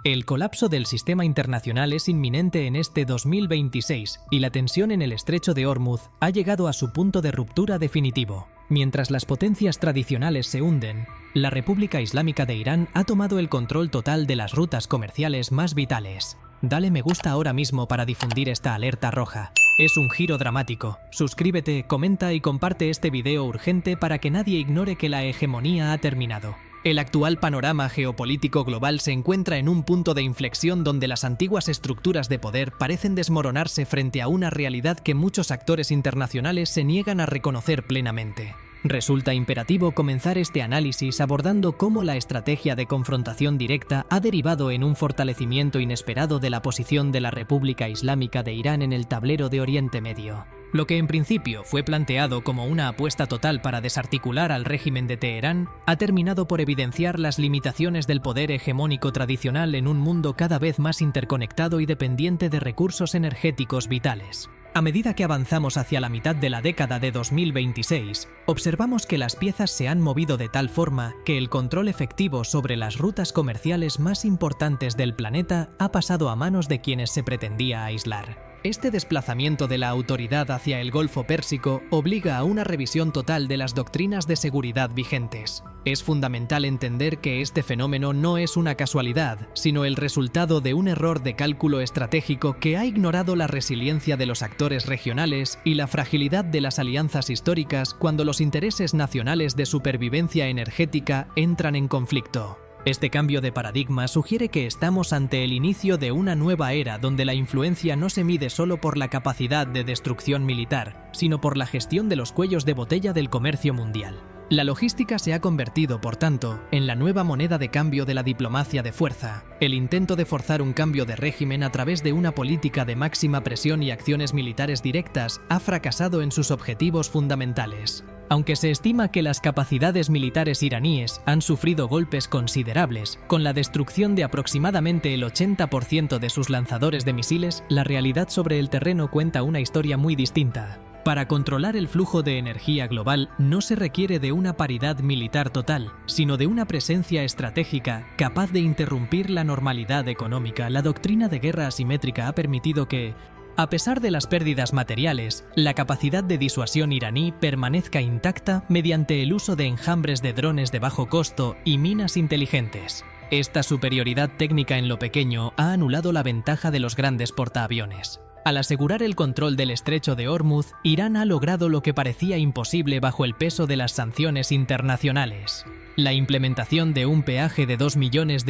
El colapso del sistema internacional es inminente en este 2026 y la tensión en el estrecho de Hormuz ha llegado a su punto de ruptura definitivo. Mientras las potencias tradicionales se hunden, la República Islámica de Irán ha tomado el control total de las rutas comerciales más vitales. Dale me gusta ahora mismo para difundir esta alerta roja. Es un giro dramático. Suscríbete, comenta y comparte este video urgente para que nadie ignore que la hegemonía ha terminado. El actual panorama geopolítico global se encuentra en un punto de inflexión donde las antiguas estructuras de poder parecen desmoronarse frente a una realidad que muchos actores internacionales se niegan a reconocer plenamente. Resulta imperativo comenzar este análisis abordando cómo la estrategia de confrontación directa ha derivado en un fortalecimiento inesperado de la posición de la República Islámica de Irán en el tablero de Oriente Medio. Lo que en principio fue planteado como una apuesta total para desarticular al régimen de Teherán, ha terminado por evidenciar las limitaciones del poder hegemónico tradicional en un mundo cada vez más interconectado y dependiente de recursos energéticos vitales. A medida que avanzamos hacia la mitad de la década de 2026, observamos que las piezas se han movido de tal forma que el control efectivo sobre las rutas comerciales más importantes del planeta ha pasado a manos de quienes se pretendía aislar. Este desplazamiento de la autoridad hacia el Golfo Pérsico obliga a una revisión total de las doctrinas de seguridad vigentes. Es fundamental entender que este fenómeno no es una casualidad, sino el resultado de un error de cálculo estratégico que ha ignorado la resiliencia de los actores regionales y la fragilidad de las alianzas históricas cuando los intereses nacionales de supervivencia energética entran en conflicto. Este cambio de paradigma sugiere que estamos ante el inicio de una nueva era donde la influencia no se mide solo por la capacidad de destrucción militar, sino por la gestión de los cuellos de botella del comercio mundial. La logística se ha convertido, por tanto, en la nueva moneda de cambio de la diplomacia de fuerza. El intento de forzar un cambio de régimen a través de una política de máxima presión y acciones militares directas ha fracasado en sus objetivos fundamentales. Aunque se estima que las capacidades militares iraníes han sufrido golpes considerables, con la destrucción de aproximadamente el 80% de sus lanzadores de misiles, la realidad sobre el terreno cuenta una historia muy distinta. Para controlar el flujo de energía global no se requiere de una paridad militar total, sino de una presencia estratégica capaz de interrumpir la normalidad económica. La doctrina de guerra asimétrica ha permitido que, a pesar de las pérdidas materiales, la capacidad de disuasión iraní permanezca intacta mediante el uso de enjambres de drones de bajo costo y minas inteligentes. Esta superioridad técnica en lo pequeño ha anulado la ventaja de los grandes portaaviones. Al asegurar el control del estrecho de Hormuz, Irán ha logrado lo que parecía imposible bajo el peso de las sanciones internacionales. La implementación de un peaje de $2 millones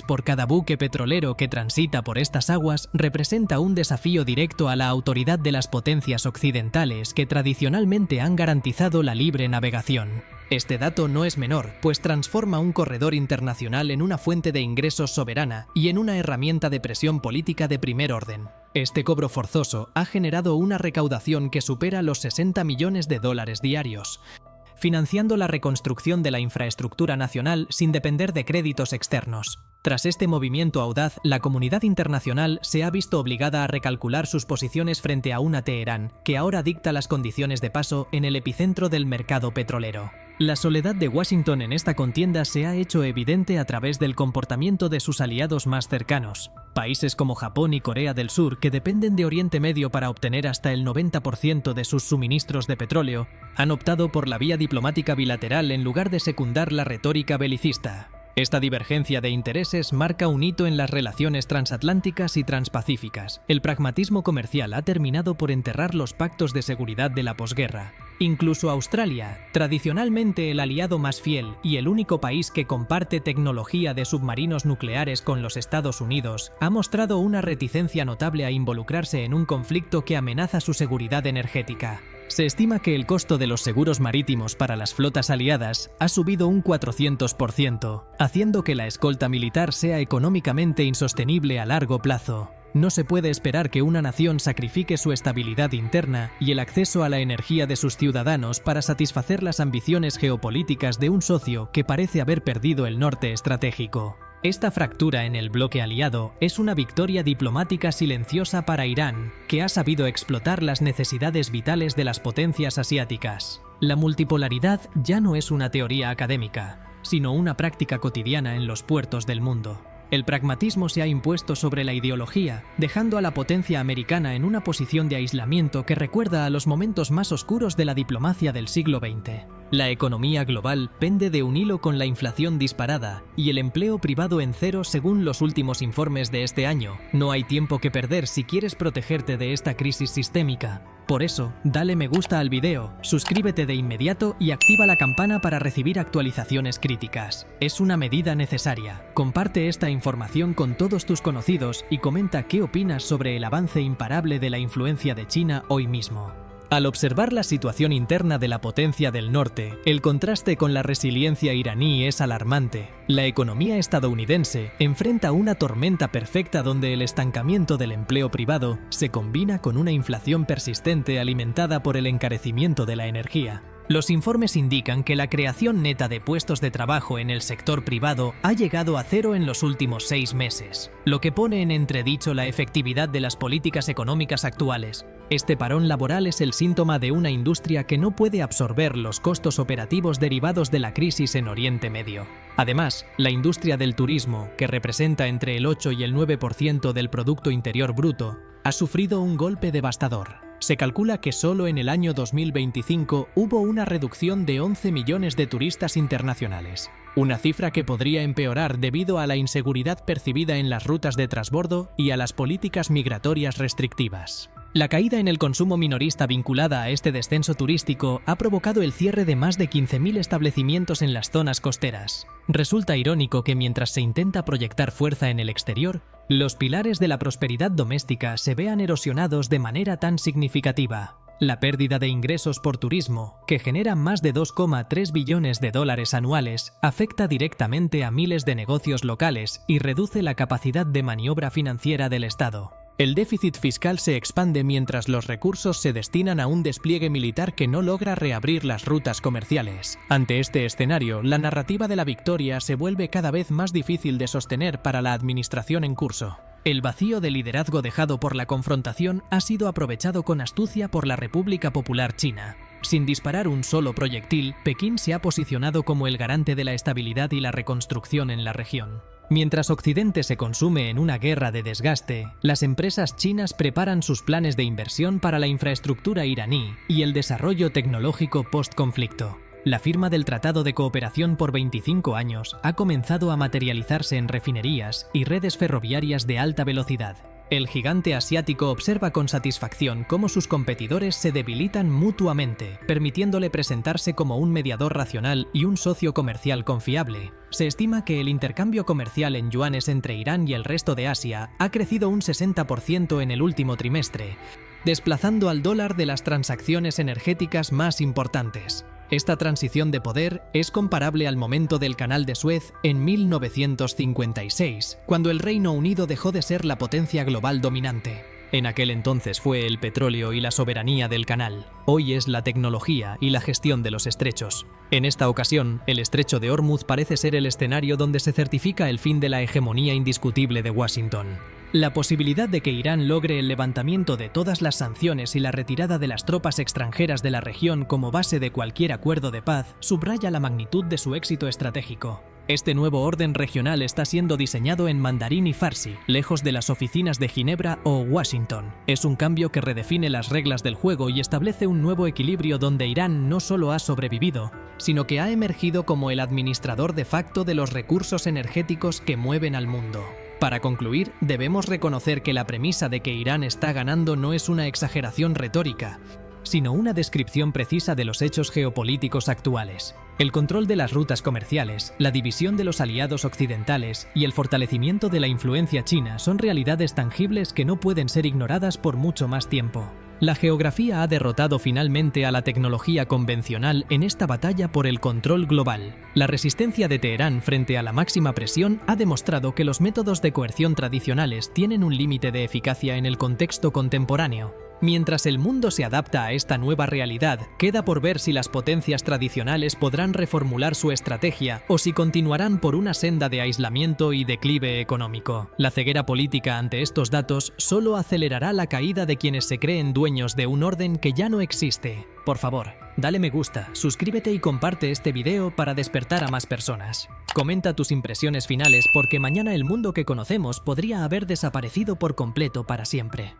por cada buque petrolero que transita por estas aguas representa un desafío directo a la autoridad de las potencias occidentales que tradicionalmente han garantizado la libre navegación. Este dato no es menor, pues transforma un corredor internacional en una fuente de ingresos soberana y en una herramienta de presión política de primer orden. Este cobro forzoso ha generado una recaudación que supera los $60 millones diarios, financiando la reconstrucción de la infraestructura nacional sin depender de créditos externos. Tras este movimiento audaz, la comunidad internacional se ha visto obligada a recalcular sus posiciones frente a una Teherán, que ahora dicta las condiciones de paso en el epicentro del mercado petrolero. La soledad de Washington en esta contienda se ha hecho evidente a través del comportamiento de sus aliados más cercanos. Países como Japón y Corea del Sur, que dependen de Oriente Medio para obtener hasta el 90% de sus suministros de petróleo, han optado por la vía diplomática bilateral en lugar de secundar la retórica belicista. Esta divergencia de intereses marca un hito en las relaciones transatlánticas y transpacíficas. El pragmatismo comercial ha terminado por enterrar los pactos de seguridad de la posguerra. Incluso Australia, tradicionalmente el aliado más fiel y el único país que comparte tecnología de submarinos nucleares con los Estados Unidos, ha mostrado una reticencia notable a involucrarse en un conflicto que amenaza su seguridad energética. Se estima que el costo de los seguros marítimos para las flotas aliadas ha subido un 400%, haciendo que la escolta militar sea económicamente insostenible a largo plazo. No se puede esperar que una nación sacrifique su estabilidad interna y el acceso a la energía de sus ciudadanos para satisfacer las ambiciones geopolíticas de un socio que parece haber perdido el norte estratégico. Esta fractura en el bloque aliado es una victoria diplomática silenciosa para Irán, que ha sabido explotar las necesidades vitales de las potencias asiáticas. La multipolaridad ya no es una teoría académica, sino una práctica cotidiana en los puertos del mundo. El pragmatismo se ha impuesto sobre la ideología, dejando a la potencia americana en una posición de aislamiento que recuerda a los momentos más oscuros de la diplomacia del siglo XX. La economía global pende de un hilo con la inflación disparada y el empleo privado en cero según los últimos informes de este año. No hay tiempo que perder si quieres protegerte de esta crisis sistémica. Por eso, dale me gusta al video, suscríbete de inmediato y activa la campana para recibir actualizaciones críticas. Es una medida necesaria. Comparte esta información con todos tus conocidos y comenta qué opinas sobre el avance imparable de la influencia de China hoy mismo. Al observar la situación interna de la potencia del norte, el contraste con la resiliencia iraní es alarmante. La economía estadounidense enfrenta una tormenta perfecta donde el estancamiento del empleo privado se combina con una inflación persistente alimentada por el encarecimiento de la energía. Los informes indican que la creación neta de puestos de trabajo en el sector privado ha llegado a cero en los últimos 6 meses, lo que pone en entredicho la efectividad de las políticas económicas actuales. Este parón laboral es el síntoma de una industria que no puede absorber los costos operativos derivados de la crisis en Oriente Medio. Además, la industria del turismo, que representa entre el 8 y el 9% del Producto Interior Bruto, ha sufrido un golpe devastador. Se calcula que solo en el año 2025 hubo una reducción de 11 millones de turistas internacionales, una cifra que podría empeorar debido a la inseguridad percibida en las rutas de transbordo y a las políticas migratorias restrictivas. La caída en el consumo minorista vinculada a este descenso turístico ha provocado el cierre de más de 15.000 establecimientos en las zonas costeras. Resulta irónico que mientras se intenta proyectar fuerza en el exterior, los pilares de la prosperidad doméstica se vean erosionados de manera tan significativa. La pérdida de ingresos por turismo, que genera más de 2,3 billones de dólares anuales, afecta directamente a miles de negocios locales y reduce la capacidad de maniobra financiera del Estado. El déficit fiscal se expande mientras los recursos se destinan a un despliegue militar que no logra reabrir las rutas comerciales. Ante este escenario, la narrativa de la victoria se vuelve cada vez más difícil de sostener para la administración en curso. El vacío de liderazgo dejado por la confrontación ha sido aprovechado con astucia por la República Popular China. Sin disparar un solo proyectil, Pekín se ha posicionado como el garante de la estabilidad y la reconstrucción en la región. Mientras Occidente se consume en una guerra de desgaste, las empresas chinas preparan sus planes de inversión para la infraestructura iraní y el desarrollo tecnológico post-conflicto. La firma del Tratado de Cooperación por 25 años ha comenzado a materializarse en refinerías y redes ferroviarias de alta velocidad. El gigante asiático observa con satisfacción cómo sus competidores se debilitan mutuamente, permitiéndole presentarse como un mediador racional y un socio comercial confiable. Se estima que el intercambio comercial en yuanes entre Irán y el resto de Asia ha crecido un 60% en el último trimestre, desplazando al dólar de las transacciones energéticas más importantes. Esta transición de poder es comparable al momento del Canal de Suez en 1956, cuando el Reino Unido dejó de ser la potencia global dominante. En aquel entonces fue el petróleo y la soberanía del canal. Hoy es la tecnología y la gestión de los estrechos. En esta ocasión, el estrecho de Hormuz parece ser el escenario donde se certifica el fin de la hegemonía indiscutible de Washington. La posibilidad de que Irán logre el levantamiento de todas las sanciones y la retirada de las tropas extranjeras de la región como base de cualquier acuerdo de paz subraya la magnitud de su éxito estratégico. Este nuevo orden regional está siendo diseñado en mandarín y farsi, lejos de las oficinas de Ginebra o Washington. Es un cambio que redefine las reglas del juego y establece un nuevo equilibrio donde Irán no solo ha sobrevivido, sino que ha emergido como el administrador de facto de los recursos energéticos que mueven al mundo. Para concluir, debemos reconocer que la premisa de que Irán está ganando no es una exageración retórica, sino una descripción precisa de los hechos geopolíticos actuales. El control de las rutas comerciales, la división de los aliados occidentales y el fortalecimiento de la influencia china son realidades tangibles que no pueden ser ignoradas por mucho más tiempo. La geografía ha derrotado finalmente a la tecnología convencional en esta batalla por el control global. La resistencia de Teherán frente a la máxima presión ha demostrado que los métodos de coerción tradicionales tienen un límite de eficacia en el contexto contemporáneo. Mientras el mundo se adapta a esta nueva realidad, queda por ver si las potencias tradicionales podrán reformular su estrategia o si continuarán por una senda de aislamiento y declive económico. La ceguera política ante estos datos solo acelerará la caída de quienes se creen dueños de un orden que ya no existe. Por favor, dale me gusta, suscríbete y comparte este video para despertar a más personas. Comenta tus impresiones finales porque mañana el mundo que conocemos podría haber desaparecido por completo para siempre.